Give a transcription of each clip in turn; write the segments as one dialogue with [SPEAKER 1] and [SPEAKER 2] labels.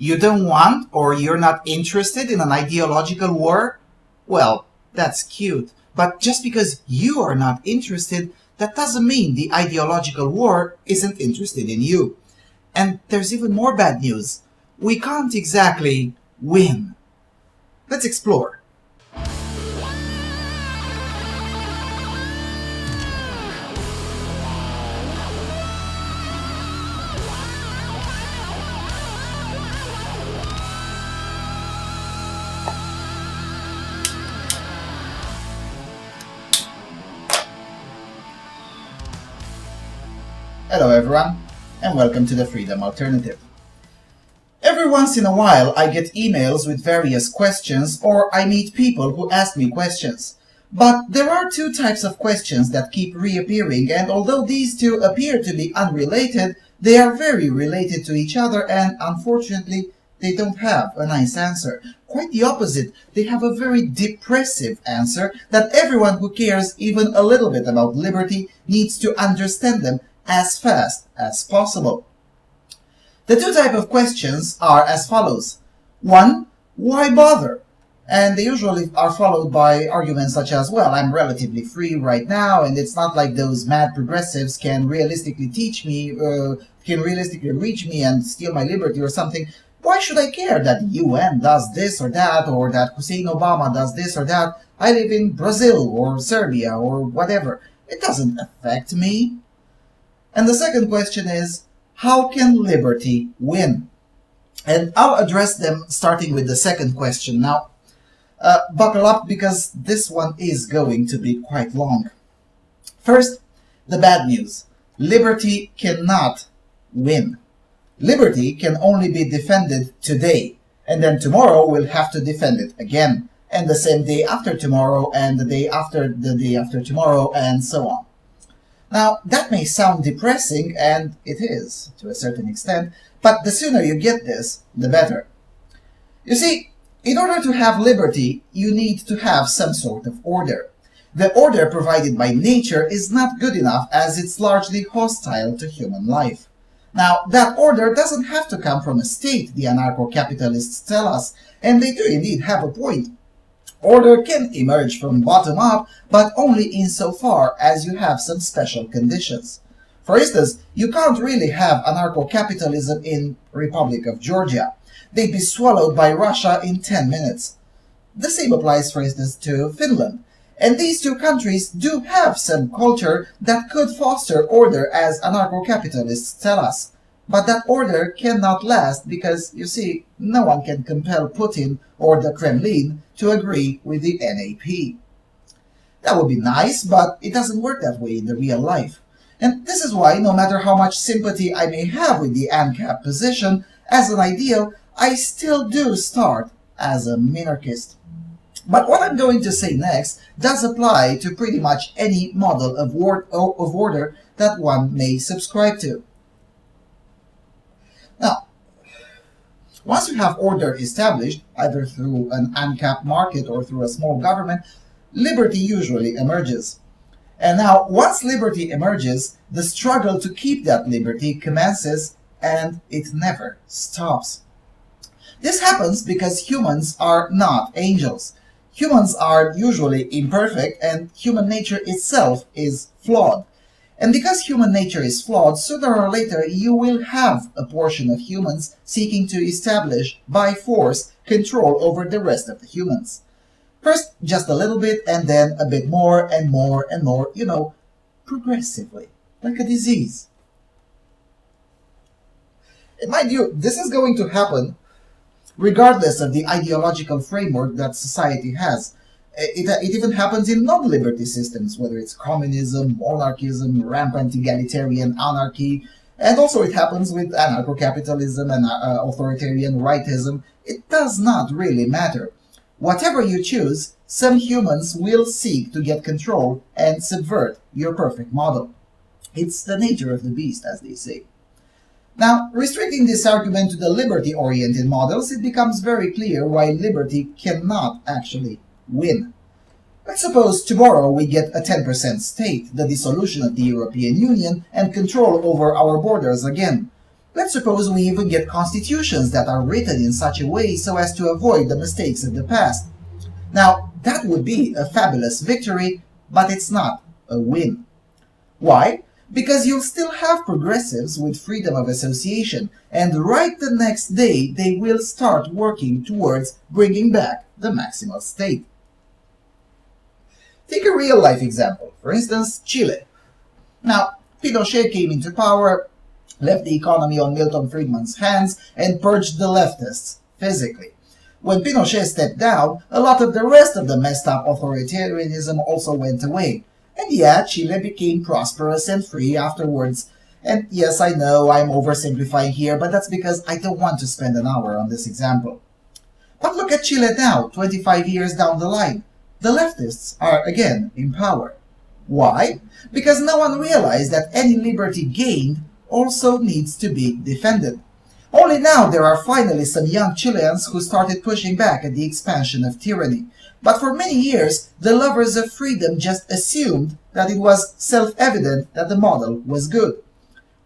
[SPEAKER 1] You don't want or you're not interested in an ideological war? Well, that's cute. But just because you are not interested, that doesn't mean the ideological war isn't interested in you. And there's even more bad news. We can't exactly win. Let's explore. Hello everyone, and welcome to the Freedom Alternative. Every once in a while I get emails with various questions, or I meet people who ask me questions. But there are two types of questions that keep reappearing, and although these two appear to be unrelated, they are very related to each other, and unfortunately they don't have a nice answer. Quite the opposite, they have a very depressive answer that everyone who cares even a little bit about liberty needs to understand them as fast as possible. The two types of questions are as follows. 1. Why bother? And they usually are followed by arguments such as, well, I'm relatively free right now, and it's not like those mad progressives can realistically reach me and steal my liberty or something. Why should I care that the UN does this or that, or that Hussein Obama does this or that? I live in Brazil or Serbia or whatever. It doesn't affect me. And the second question is, how can liberty win? And I'll address them starting with the second question. Now, buckle up because this one is going to be quite long. First, the bad news. Liberty cannot win. Liberty can only be defended today, and then tomorrow we'll have to defend it again, and the same day after tomorrow, and the day after tomorrow, and so on. Now, that may sound depressing, and it is, to a certain extent, but the sooner you get this, the better. You see, in order to have liberty, you need to have some sort of order. The order provided by nature is not good enough as it's largely hostile to human life. Now, that order doesn't have to come from a state, the anarcho-capitalists tell us, and they do indeed have a point. Order can emerge from bottom up, but only insofar as you have some special conditions. For instance, you can't really have anarcho-capitalism in Republic of Georgia. They'd be swallowed by Russia in 10 minutes. The same applies, for instance, to Finland. And these two countries do have some culture that could foster order, as anarcho-capitalists tell us. But that order cannot last because, you see, no one can compel Putin or the Kremlin to agree with the NAP. That would be nice, but it doesn't work that way in the real life. And this is why, no matter how much sympathy I may have with the ANCAP position, as an ideal, I still do start as a minarchist. But what I'm going to say next does apply to pretty much any model of order that one may subscribe to. Now, once you have order established, either through an uncapped market or through a small government, liberty usually emerges. And now, once liberty emerges, the struggle to keep that liberty commences, and it never stops. This happens because humans are not angels. Humans are usually imperfect, and human nature itself is flawed. And because human nature is flawed, sooner or later you will have a portion of humans seeking to establish, by force, control over the rest of the humans. First, just a little bit, and then a bit more and more and more, progressively, like a disease. And mind you, this is going to happen regardless of the ideological framework that society has. It even happens in non-liberty systems, whether it's communism, monarchism, rampant egalitarian anarchy, and also it happens with anarcho-capitalism and authoritarian rightism. It does not really matter. Whatever you choose, some humans will seek to get control and subvert your perfect model. It's the nature of the beast, as they say. Now, restricting this argument to the liberty-oriented models, it becomes very clear why liberty cannot actually win. Let's suppose tomorrow we get a 10% state, the dissolution of the European Union, and control over our borders again. Let's suppose we even get constitutions that are written in such a way so as to avoid the mistakes of the past. Now, that would be a fabulous victory, but it's not a win. Why? Because you'll still have progressives with freedom of association, and right the next day they will start working towards bringing back the maximal state. Take a real-life example, for instance, Chile. Now, Pinochet came into power, left the economy on Milton Friedman's hands, and purged the leftists, physically. When Pinochet stepped down, a lot of the rest of the messed up authoritarianism also went away. And yeah, Chile became prosperous and free afterwards. And yes, I know I'm oversimplifying here, but that's because I don't want to spend an hour on this example. But look at Chile now, 25 years down the line. The leftists are again in power. Why? Because no one realized that any liberty gained also needs to be defended. Only now there are finally some young Chileans who started pushing back at the expansion of tyranny. But for many years, the lovers of freedom just assumed that it was self-evident that the model was good.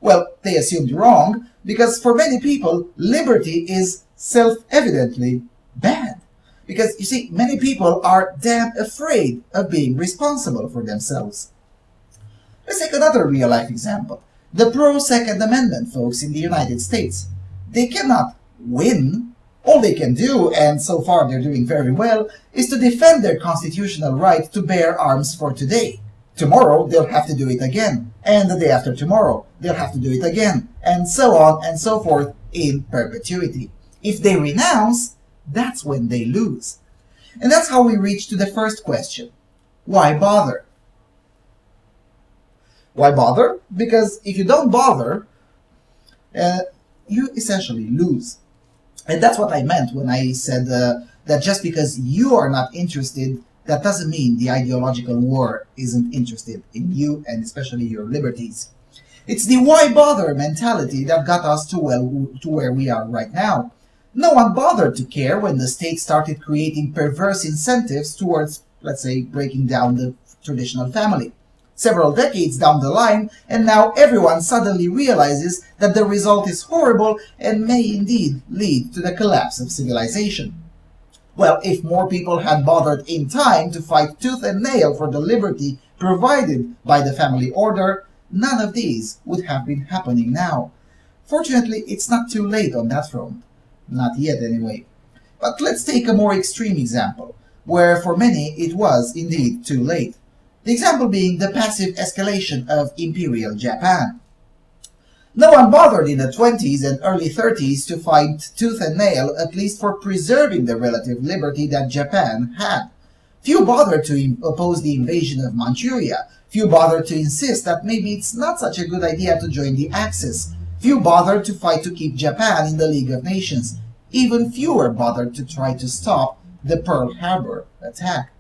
[SPEAKER 1] Well, they assumed wrong, because for many people, liberty is self-evidently bad. Because, you see, many people are damn afraid of being responsible for themselves. Let's take another real-life example. The pro-Second Amendment folks in the United States. They cannot win. All they can do, and so far they're doing very well, is to defend their constitutional right to bear arms for today. Tomorrow they'll have to do it again, and the day after tomorrow they'll have to do it again, and so on and so forth in perpetuity. If they renounce, that's when they lose. And that's how we reach to the first question. Why bother? Why bother? Because if you don't bother, you essentially lose. And that's what I meant when I said that just because you are not interested, that doesn't mean the ideological war isn't interested in you and especially your liberties. It's the why bother mentality that got us to where we are right now. No one bothered to care when the state started creating perverse incentives towards, let's say, breaking down the traditional family. Several decades down the line, and now everyone suddenly realizes that the result is horrible and may indeed lead to the collapse of civilization. Well, if more people had bothered in time to fight tooth and nail for the liberty provided by the family order, none of these would have been happening now. Fortunately, it's not too late on that front. Not yet, anyway. But let's take a more extreme example, where for many it was indeed too late. The example being the passive escalation of Imperial Japan. No one bothered in the 20s and early 30s to fight tooth and nail, at least for preserving the relative liberty that Japan had. Few bothered to oppose the invasion of Manchuria. Few bothered to insist that maybe it's not such a good idea to join the Axis. Few bothered to fight to keep Japan in the League of Nations. Even fewer bothered to try to stop the Pearl Harbor attack.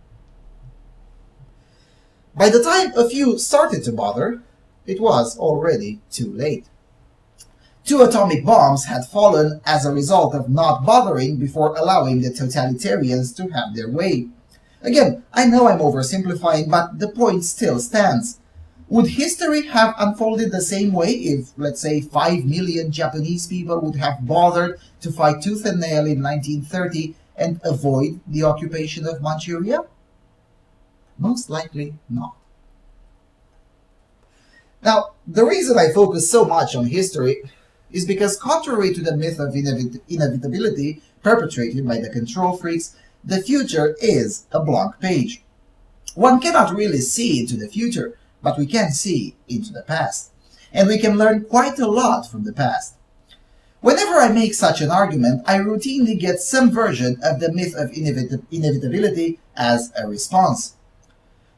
[SPEAKER 1] By the time a few started to bother, it was already too late. 2 atomic bombs had fallen as a result of not bothering before allowing the totalitarians to have their way. Again, I know I'm oversimplifying, but the point still stands. Would history have unfolded the same way if, let's say, 5 million Japanese people would have bothered to fight tooth and nail in 1930 and avoid the occupation of Manchuria? Most likely not. Now, the reason I focus so much on history is because contrary to the myth of inevitability perpetrated by the control freaks, the future is a blank page. One cannot really see into the future, but we can see into the past. And we can learn quite a lot from the past. Whenever I make such an argument, I routinely get some version of the myth of inevitability as a response.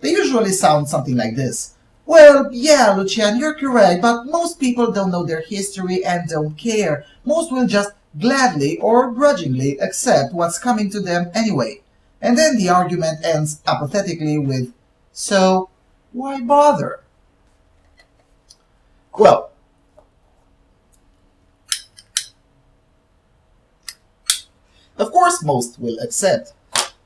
[SPEAKER 1] They usually sound something like this. Well, yeah, Lucian, you're correct, but most people don't know their history and don't care. Most will just gladly or grudgingly accept what's coming to them anyway. And then the argument ends apathetically with, so, why bother? Well, of course most will accept,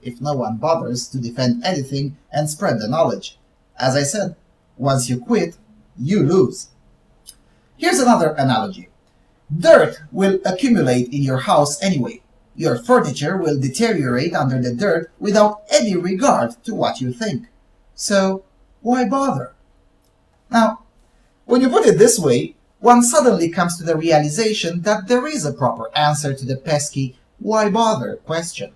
[SPEAKER 1] if no one bothers to defend anything and spread the knowledge. As I said, once you quit, you lose. Here's another analogy. Dirt will accumulate in your house anyway. Your furniture will deteriorate under the dirt without any regard to what you think. So, why bother? Now, when you put it this way, one suddenly comes to the realization that there is a proper answer to the pesky why bother question.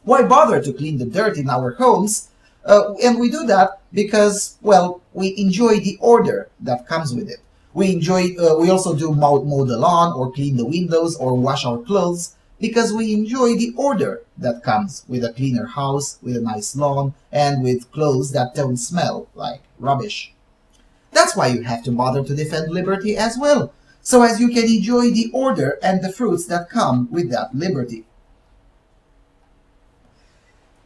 [SPEAKER 1] Why bother to clean the dirt in our homes? And we do that because, well, we enjoy the order that comes with it. We also do mow the lawn or clean the windows or wash our clothes because we enjoy the order that comes with a cleaner house, with a nice lawn, and with clothes that don't smell like rubbish. That's why you have to bother to defend liberty as well, so as you can enjoy the order and the fruits that come with that liberty.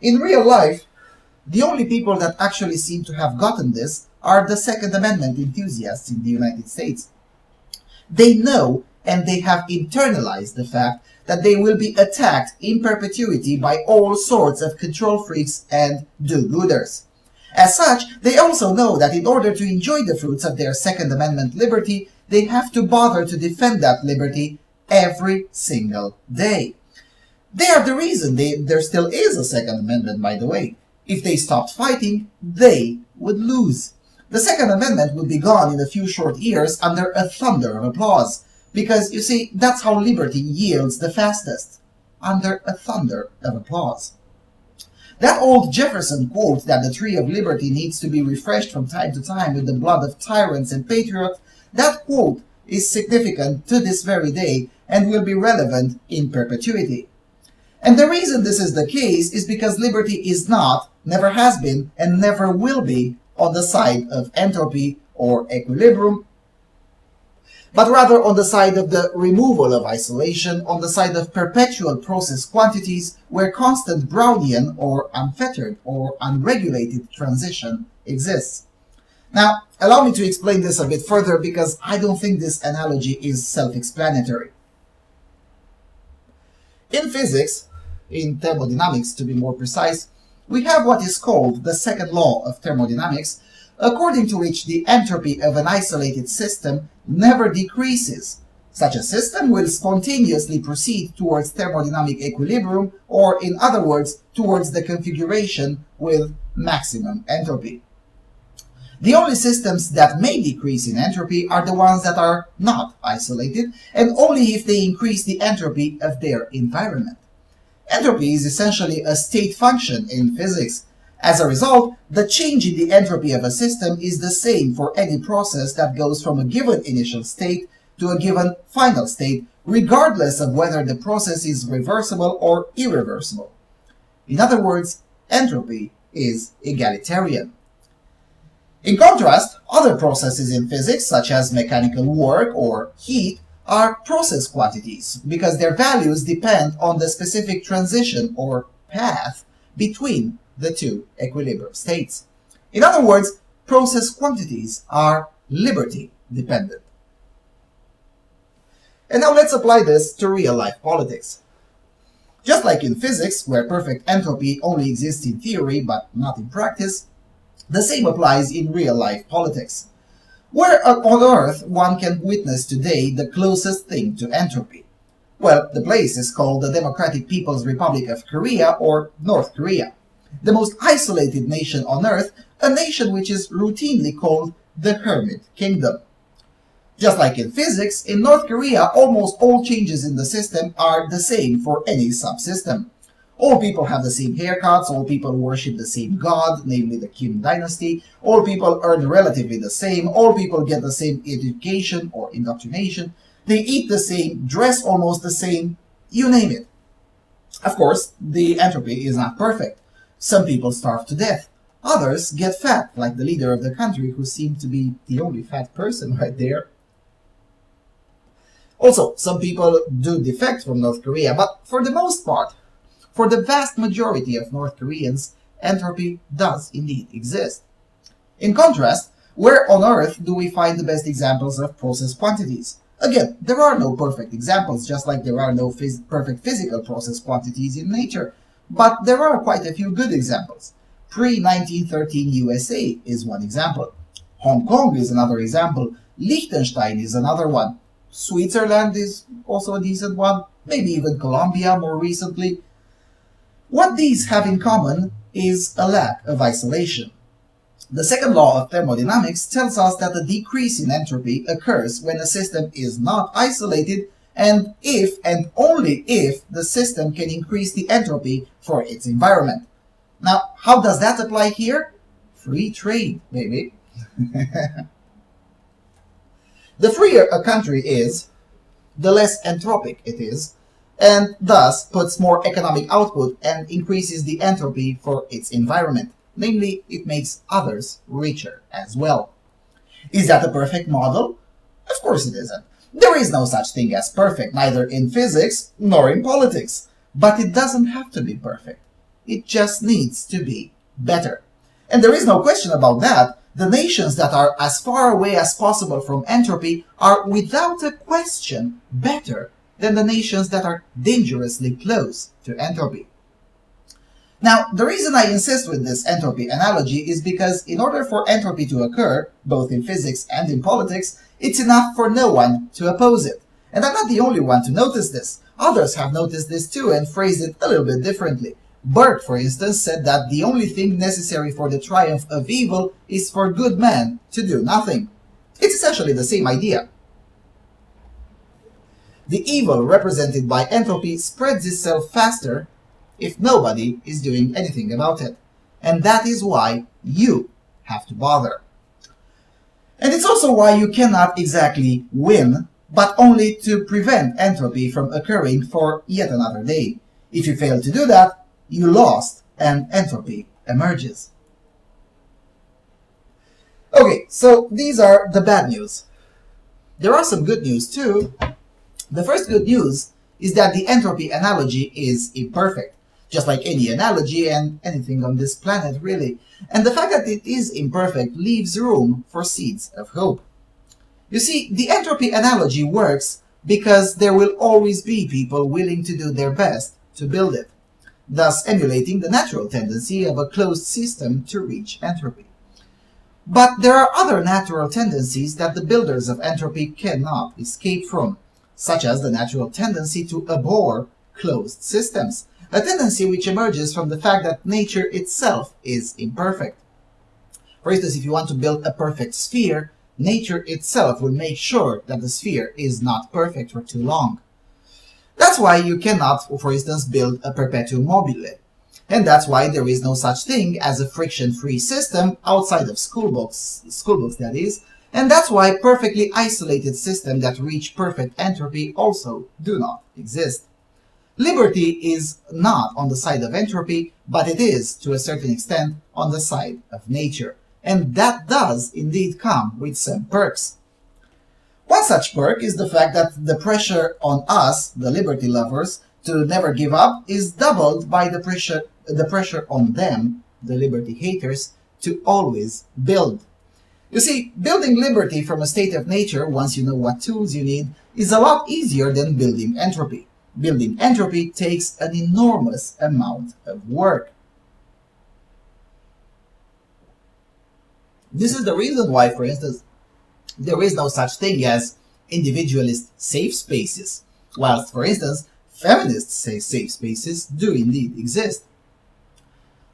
[SPEAKER 1] In real life, the only people that actually seem to have gotten this are the Second Amendment enthusiasts in the United States. They know and they have internalized the fact that they will be attacked in perpetuity by all sorts of control freaks and do-gooders. As such, they also know that in order to enjoy the fruits of their Second Amendment liberty, they have to bother to defend that liberty every single day. They are the reason there still is a Second Amendment, by the way. If they stopped fighting, they would lose. The Second Amendment would be gone in a few short years under a thunder of applause. Because, you see, that's how liberty yields the fastest. Under a thunder of applause. That old Jefferson quote that the tree of liberty needs to be refreshed from time to time with the blood of tyrants and patriots, that quote is significant to this very day and will be relevant in perpetuity. And the reason this is the case is because liberty is not, never has been, and never will be on the side of entropy or equilibrium, but rather on the side of the removal of isolation, on the side of perpetual process quantities where constant Brownian or unfettered or unregulated transition exists. Now, allow me to explain this a bit further because I don't think this analogy is self-explanatory. In physics, in thermodynamics to be more precise, we have what is called the second law of thermodynamics, according to which the entropy of an isolated system never decreases. Such a system will spontaneously proceed towards thermodynamic equilibrium, or in other words, towards the configuration with maximum entropy. The only systems that may decrease in entropy are the ones that are not isolated, and only if they increase the entropy of their environment. Entropy is essentially a state function in physics. As a result, the change in the entropy of a system is the same for any process that goes from a given initial state to a given final state, regardless of whether the process is reversible or irreversible. In other words, entropy is egalitarian. In contrast, other processes in physics, such as mechanical work or heat, are process quantities because their values depend on the specific transition or path between the two equilibrium states. In other words, process quantities are liberty dependent. And now let's apply this to real-life politics. Just like in physics, where perfect entropy only exists in theory but not in practice, the same applies in real-life politics. Where on Earth one can witness today the closest thing to entropy? Well, the place is called the Democratic People's Republic of Korea, or North Korea. The most isolated nation on Earth, a nation which is routinely called the Hermit Kingdom. Just like in physics, in North Korea almost all changes in the system are the same for any subsystem. All people have the same haircuts, all people worship the same god, namely the Kim dynasty, all people earn relatively the same, all people get the same education or indoctrination, they eat the same, dress almost the same, you name it. Of course, the entropy is not perfect. Some people starve to death. Others get fat, like the leader of the country, who seemed to be the only fat person right there. Also, some people do defect from North Korea, but for the most part, for the vast majority of North Koreans, entropy does indeed exist. In contrast, where on Earth do we find the best examples of process quantities? Again, there are no perfect examples, just like there are no perfect physical process quantities in nature. But there are quite a few good examples. Pre-1913 USA is one example. Hong Kong is another example. Liechtenstein is another one. Switzerland is also a decent one, maybe even Colombia more recently. What these have in common is a lack of isolation. The second law of thermodynamics tells us that a decrease in entropy occurs when a system is not isolated and if and only if the system can increase the entropy for its environment. Now, how does that apply here? Free trade, baby. The freer a country is, the less entropic it is, and thus puts more economic output and increases the entropy for its environment. Namely, it makes others richer as well. Is that a perfect model? Of course it isn't. There is no such thing as perfect, neither in physics nor in politics. But it doesn't have to be perfect. It just needs to be better. And there is no question about that. The nations that are as far away as possible from entropy are without a question better than the nations that are dangerously close to entropy. Now, the reason I insist with this entropy analogy is because in order for entropy to occur, both in physics and in politics, it's enough for no one to oppose it. And I'm not the only one to notice this. Others have noticed this too and phrased it a little bit differently. Burke, for instance, said that the only thing necessary for the triumph of evil is for good men to do nothing. It's essentially the same idea. The evil represented by entropy spreads itself faster if nobody is doing anything about it. And that is why you have to bother. And it's also why you cannot exactly win, but only to prevent entropy from occurring for yet another day. If you fail to do that, you lost and entropy emerges. Okay, so these are the bad news. There are some good news too. The first good news is that the entropy analogy is imperfect, just like any analogy and anything on this planet really. And the fact that it is imperfect leaves room for seeds of hope. You see, the entropy analogy works because there will always be people willing to do their best to build it, thus emulating the natural tendency of a closed system to reach entropy. But there are other natural tendencies that the builders of entropy cannot escape from, such as the natural tendency to abhor closed systems, a tendency which emerges from the fact that nature itself is imperfect. For instance, if you want to build a perfect sphere, nature itself will make sure that the sphere is not perfect for too long. That's why you cannot, for instance, build a perpetuum mobile. And that's why there is no such thing as a friction-free system outside of schoolbooks that is, and that's why perfectly isolated systems that reach perfect entropy also do not exist. Liberty is not on the side of entropy, but it is, to a certain extent, on the side of nature. And that does indeed come with some perks. One such perk is the fact that the pressure on us, the liberty lovers, to never give up is doubled by the pressure on them, the liberty haters, to always build. You see, building liberty from a state of nature, once you know what tools you need, is a lot easier than building entropy. Building entropy takes an enormous amount of work. This is the reason why, for instance, there is no such thing as individualist safe spaces, whilst, for instance, feminist safe spaces do indeed exist.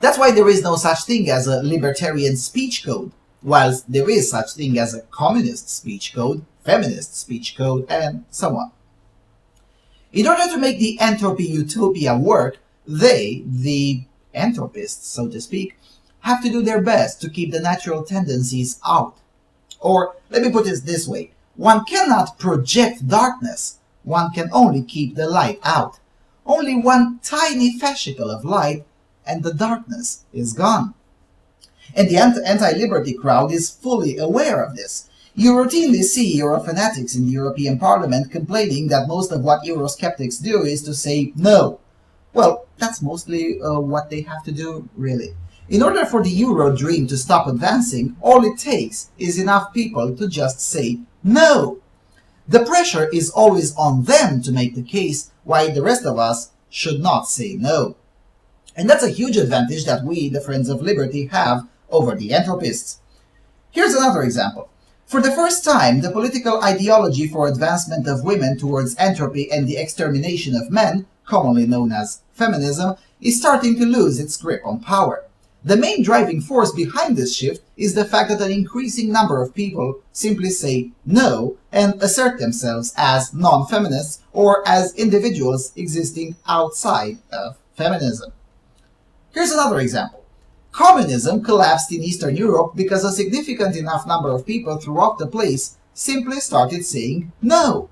[SPEAKER 1] That's why there is no such thing as a libertarian speech code, whilst there is such thing as a communist speech code, feminist speech code, and so on. In order to make the entropy utopia work, they, the entropists, so to speak, have to do their best to keep the natural tendencies out. Or, let me put it this way, one cannot project darkness, one can only keep the light out. Only one tiny fascicle of light and the darkness is gone. And the anti-liberty crowd is fully aware of this. You routinely see Eurofanatics in the European Parliament complaining that most of what Eurosceptics do is to say no. Well, that's mostly what they have to do, really. In order for the Euro dream to stop advancing, all it takes is enough people to just say no. The pressure is always on them to make the case why the rest of us should not say no. And that's a huge advantage that we, the Friends of Liberty, have over the entropists. Here's another example. For the first time, the political ideology for advancement of women towards entropy and the extermination of men, commonly known as feminism, is starting to lose its grip on power. The main driving force behind this shift is the fact that an increasing number of people simply say no and assert themselves as non-feminists or as individuals existing outside of feminism. Here's another example. Communism collapsed in Eastern Europe because a significant enough number of people throughout the place simply started saying no.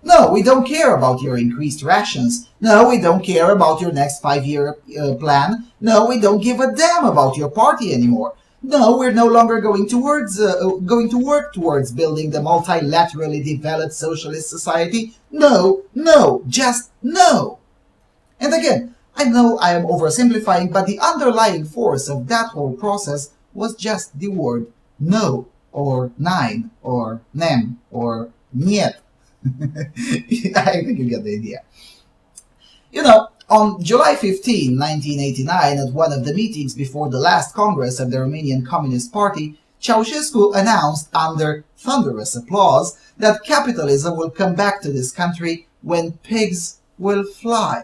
[SPEAKER 1] No, we don't care about your increased rations. No, we don't care about your next 5-year plan. No, we don't give a damn about your party anymore. No, we're no longer going to work towards building the multilaterally developed socialist society. No, no, just no. And again, I know I am oversimplifying, but the underlying force of that whole process was just the word no, or nein, or nem, or niet. I think you get the idea. You know, on July 15, 1989, at one of the meetings before the last Congress of the Romanian Communist Party, Ceausescu announced under thunderous applause that capitalism will come back to this country when pigs will fly.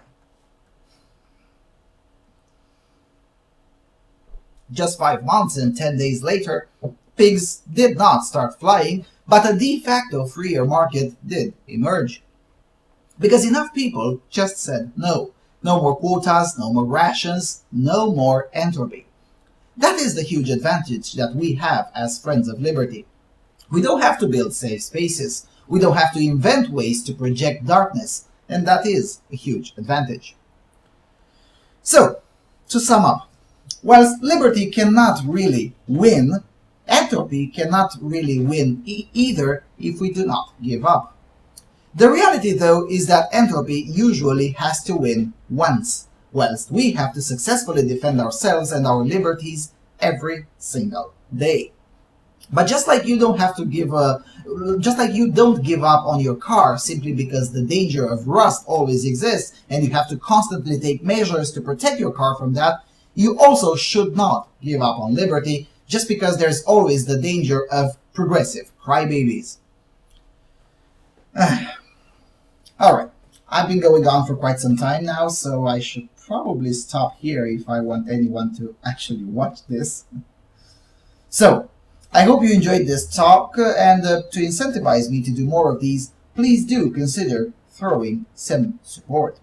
[SPEAKER 1] Just 5 months and 10 days later, pigs did not start flying, but a de facto freer market did emerge. Because enough people just said no. No more quotas, no more rations, no more entropy. That is the huge advantage that we have as Friends of Liberty. We don't have to build safe spaces. We don't have to invent ways to project darkness. And that is a huge advantage. So, to sum up, whilst liberty cannot really win, entropy cannot really win either if we do not give up. The reality, though, is that entropy usually has to win once, whilst we have to successfully defend ourselves and our liberties every single day. But just like you don't give up on your car simply because the danger of rust always exists and you have to constantly take measures to protect your car from that, you also should not give up on liberty just because there's always the danger of progressive crybabies. Alright, I've been going on for quite some time now, so I should probably stop here if I want anyone to actually watch this. So, I hope you enjoyed this talk, and to incentivize me to do more of these, please do consider throwing some support.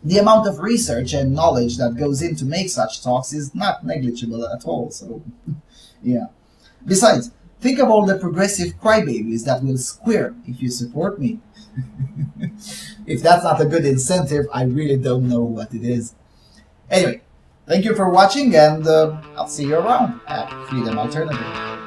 [SPEAKER 1] The amount of research and knowledge that goes in to make such talks is not negligible at all, so yeah. Besides, think of all the progressive crybabies that will squirm if you support me. If that's not a good incentive, I really don't know what it is. Anyway, thank you for watching, and I'll see you around at Freedom Alternative.